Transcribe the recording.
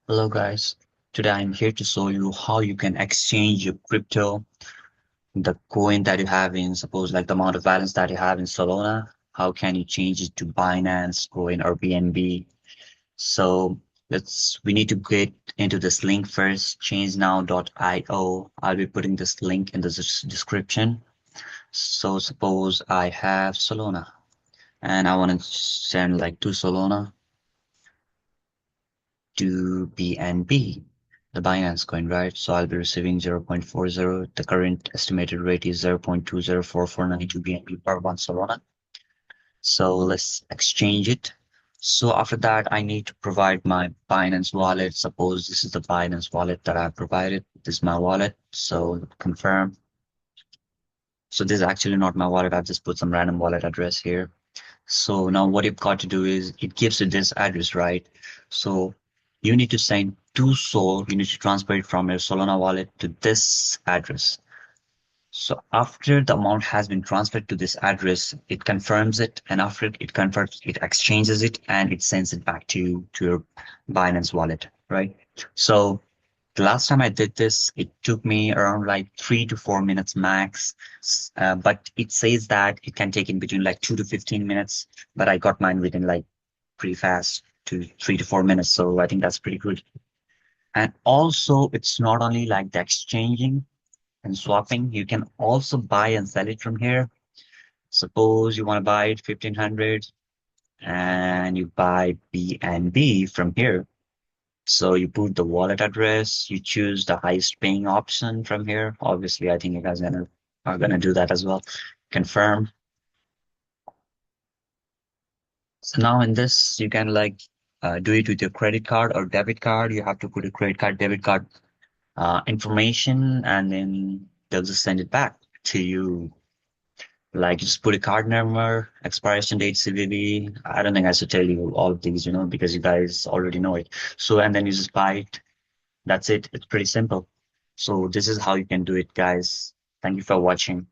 Hello guys, today I'm here to show you how you can exchange your crypto, the coin that you have in, suppose like the amount of balance that you have in Solana, how can you change it to Binance coin or BNB? So we need to get into this link first, changenow.io. I'll be putting this link in the description. So suppose I have Solana and I want to send like two Solana to BNB, the Binance coin, right? So I'll be receiving 0.40. The current estimated rate is 0.20449 BNB per one Solana. So let's exchange it. So after that, I need to provide my Binance wallet. Suppose this is the Binance wallet that I provided. This is my wallet. So confirm. So this is actually not my wallet. I've just put some random wallet address here. So now what you've got to do is it gives you this address, right? So you need to send two Sol. You need to transfer it from your Solana wallet to this address. So after the amount has been transferred to this address, it confirms it, and after it confirms, it exchanges it and it sends it back to your Binance wallet, right? So the last time I did this, it took me around like 3 to 4 minutes max. But it says that it can take in between like 2 to 15 minutes. But I got mine within like pretty fast to 3 to 4 minutes. So I think that's pretty good. And also, it's not only like the exchanging and swapping, you can also buy and sell it from here. Suppose you want to buy it 1500 and you buy BNB from here. So you put the wallet address, you choose the highest paying option from here. Obviously, I think you guys are gonna do that as well. Confirm. So now in this, you can like do it with your credit card or debit card. You have to put a credit card, debit card information, and then they'll just send it back to you. Like just put a card number, expiration date, CVV. I don't think I should tell you all of these, because you guys already know it. So and then you just buy it. That's it. It's pretty simple. So this is how you can do it, guys. Thank you for watching.